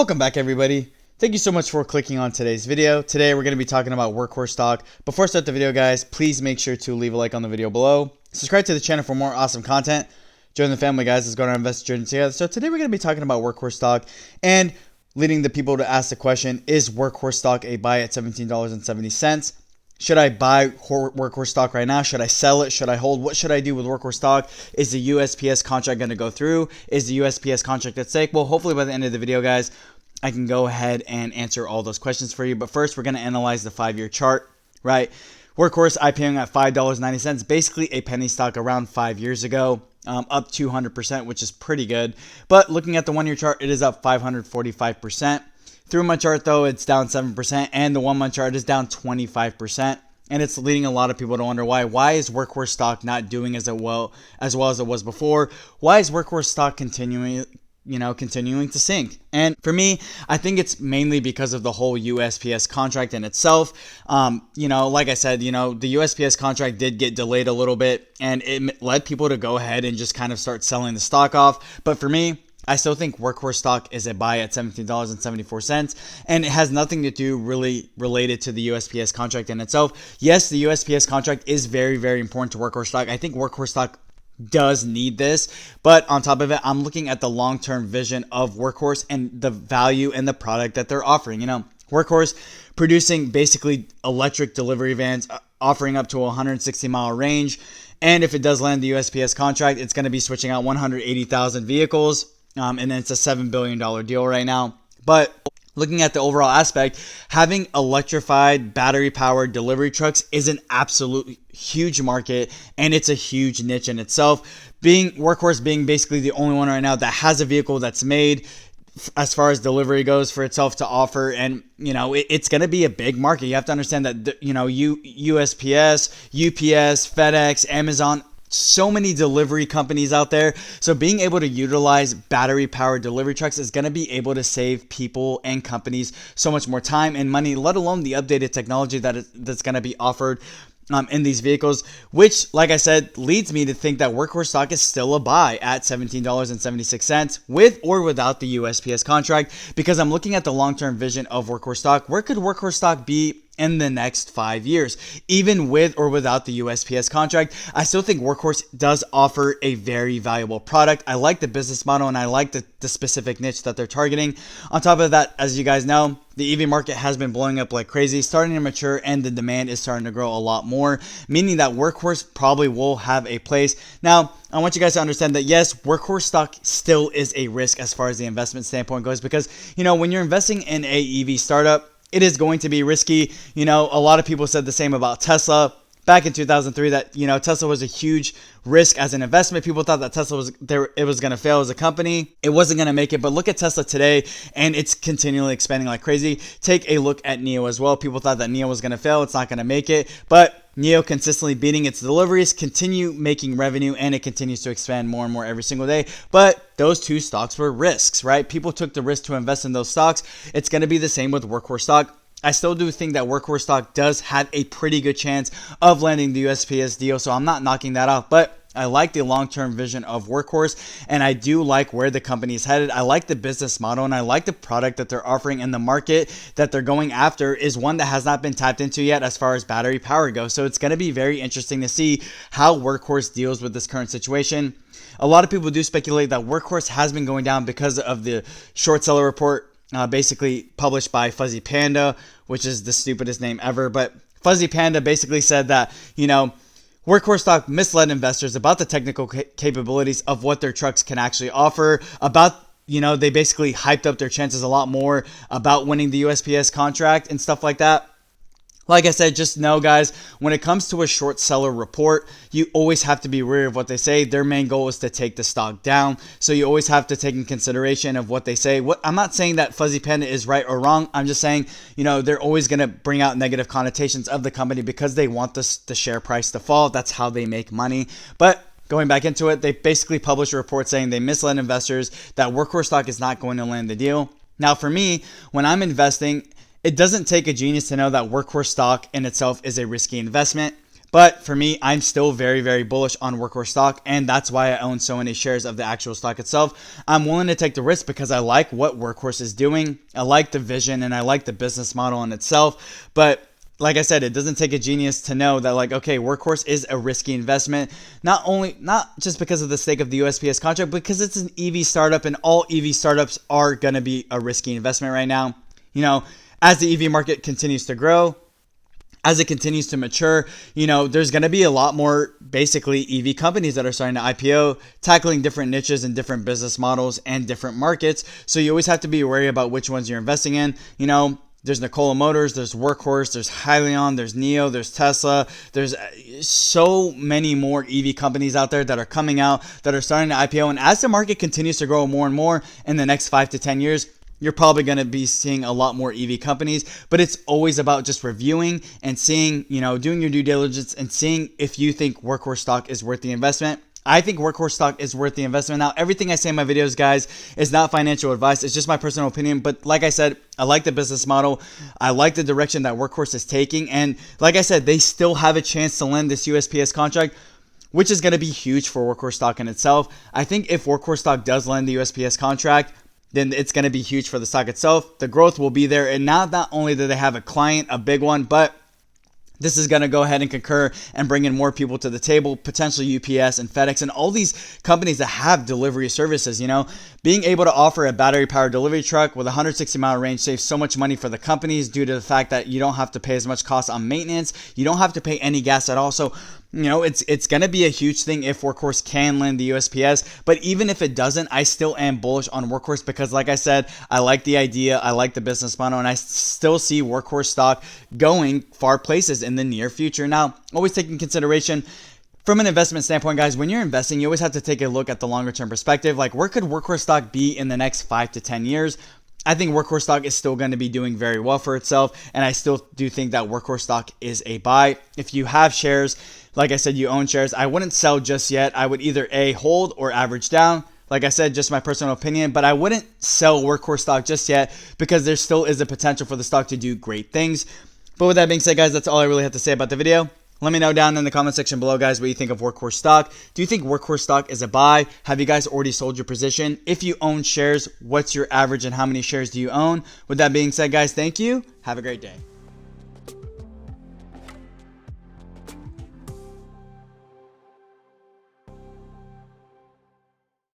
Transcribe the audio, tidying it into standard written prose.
Welcome back, everybody. Thank you so much for clicking on today's video. Today we're going to be talking about Workhorse stock. Before I start the video, guys, please make sure to leave a like on the video below. Subscribe to the channel for more awesome content. Join the family, guys. Let's go on our investor journey together. So today we're going to be talking about Workhorse stock and leading the people to ask the question, is Workhorse stock a buy at $17.70? Should I buy Workhorse stock right now? Should I sell it? Should I hold? What should I do with Workhorse stock? Is the USPS contract going to go through? Is the USPS contract at stake? Well, hopefully by the end of the video, guys, I can go ahead and answer all those questions for you. But first, we're going to analyze the 5-year chart, right? Workhorse IPOing at $5.90, basically a penny stock around 5 years ago, up 200%, which is pretty good. But looking at the 1-year chart, it is up 545%. 3-month chart, though, it's down 7%, and the 1-month chart is down 25%. And it's leading a lot of people to wonder why. Why is Workhorse stock not doing as well as it was before? Why is Workhorse stock continuing to sink? And for me, I think it's mainly because of the whole USPS contract in itself. Like I said, the USPS contract did get delayed a little bit, and it led people to go ahead and just kind of start selling the stock off. But for me, I still think Workhorse stock is a buy at $17.74, and it has nothing to do really related to the USPS contract in itself. Yes, the USPS contract is very, very important to Workhorse stock. I think Workhorse stock does need this, but on top of it, I'm looking at the long-term vision of Workhorse and the value and the product that they're offering. Workhorse producing basically electric delivery vans, offering up to a 160-mile range, and if it does land the USPS contract, it's going to be switching out 180,000 vehicles. And then it's a $7 billion deal right now. But looking at the overall aspect, having electrified battery-powered delivery trucks is an absolute huge market, and it's a huge niche in itself. Workhorse being basically the only one right now that has a vehicle that's made as far as delivery goes for itself to offer, and it's going to be a big market. You have to understand that USPS, UPS, FedEx, Amazon, so many delivery companies out there. So being able to utilize battery powered delivery trucks is going to be able to save people and companies so much more time and money, let alone the updated technology that's going to be offered in these vehicles, which, like I said, leads me to think that Workhorse stock is still a buy at $17.76 with or without the USPS contract, because I'm looking at the long-term vision of Workhorse stock. Where could Workhorse stock be in the next 5 years, even with or without the USPS contract? I still think Workhorse does offer a very valuable product. I like the business model, and I like the specific niche that they're targeting. On top of that, as you guys know, the EV market has been blowing up like crazy, starting to mature, and the demand is starting to grow a lot more, meaning that Workhorse probably will have a place. Now, I want you guys to understand that yes, Workhorse stock still is a risk as far as the investment standpoint goes, because when you're investing in a EV startup, it is going to be risky. A lot of people said the same about Tesla back in 2003, that Tesla was a huge risk as an investment. People thought that Tesla was going to fail as a company. It wasn't going to make it. But look at Tesla today, and it's continually expanding like crazy. Take a look at NIO as well. People thought that NIO was going to fail. It's not going to make it. But NIO consistently beating its deliveries, continue making revenue, and it continues to expand more and more every single day. But those two stocks were risks, right? People took the risk to invest in those stocks. It's going to be the same with Workhorse stock. I still do think that Workhorse stock does have a pretty good chance of landing the USPS deal, so I'm not knocking that off. But I like the long-term vision of Workhorse, and I do like where the company is headed. I like the business model, and I like the product that they're offering, and the market that they're going after is one that has not been tapped into yet as far as battery power goes. So it's going to be very interesting to see how Workhorse deals with this current situation. A lot of people do speculate that Workhorse has been going down because of the short seller report, basically published by Fuzzy Panda, which is the stupidest name ever. But Fuzzy Panda basically said that, Workhorse stock misled investors about the technical capabilities of what their trucks can actually offer, about, they basically hyped up their chances a lot more about winning the USPS contract and stuff like that. Like I said, just know, guys, when it comes to a short seller report, you always have to be wary of what they say. Their main goal is to take the stock down. So you always have to take in consideration of what they say. I'm not saying that Fuzzy Panda is right or wrong. I'm just saying, they're always going to bring out negative connotations of the company because they want the share price to fall. That's how they make money. But going back into it, they basically published a report saying they misled investors that Workhorse stock is not going to land the deal. Now, for me, when I'm investing, it doesn't take a genius to know that Workhorse stock in itself is a risky investment. But for me, I'm still very, very bullish on Workhorse stock, and that's why I own so many shares of the actual stock itself. I'm willing to take the risk because I like what Workhorse is doing. I like the vision and I like the business model in itself. But like I said, it doesn't take a genius to know that, like, okay, Workhorse is a risky investment. Not just because of the stake of the USPS contract, because it's an EV startup, and all EV startups are going to be a risky investment right now. You know, as the EV market continues to grow, as it continues to mature, you know, there's going to be a lot more basically EV companies that are starting to IPO, tackling different niches and different business models and different markets. So you always have to be wary about which ones you're investing in. You know, there's Nikola Motors, there's Workhorse, there's Hyliion, there's NIO, there's Tesla. There's so many more EV companies out there that are coming out, that are starting to IPO. And as the market continues to grow more and more in the next 5 to 10 years, you're probably going to be seeing a lot more EV companies. But it's always about just reviewing and seeing, you know, doing your due diligence and seeing if you think Workhorse stock is worth the investment. I think Workhorse stock is worth the investment. Now, everything I say in my videos, guys, is not financial advice. It's just my personal opinion. But like I said, I like the business model. I like the direction that Workhorse is taking. And like I said, they still have a chance to land this USPS contract, which is going to be huge for Workhorse stock in itself. I think if Workhorse stock does land the USPS contract, then it's going to be huge for the stock itself. The growth will be there. And now not only do they have a client, a big one, but this is going to go ahead and concur and bring in more people to the table, potentially UPS and FedEx and all these companies that have delivery services. You know, being able to offer a battery powered delivery truck with a 160-mile range saves so much money for the companies due to the fact that you don't have to pay as much cost on maintenance. You don't have to pay any gas at all. So, you know, it's going to be a huge thing if Workhorse can land the USPS. But even if it doesn't, I still am bullish on Workhorse because, like I said, I like the idea, I like the business model, and I still see Workhorse stock going far places in the near future. Now, always take in consideration, from an investment standpoint, guys, when you're investing, you always have to take a look at the longer term perspective. Like, where could Workhorse stock be in the next 5 to 10 years? I think Workhorse stock is still going to be doing very well for itself, and I still do think that Workhorse stock is a buy. If you have shares, like I said, you own shares, I wouldn't sell just yet. I would either A, hold or average down. Like I said, just my personal opinion, but I wouldn't sell Workhorse stock just yet because there still is a potential for the stock to do great things. But with that being said, guys, that's all I really have to say about the video. Let me know down in the comment section below, guys, what you think of Workhorse stock. Do you think Workhorse stock is a buy? Have you guys already sold your position? If you own shares, what's your average and how many shares do you own? With that being said, guys, thank you. Have a great day.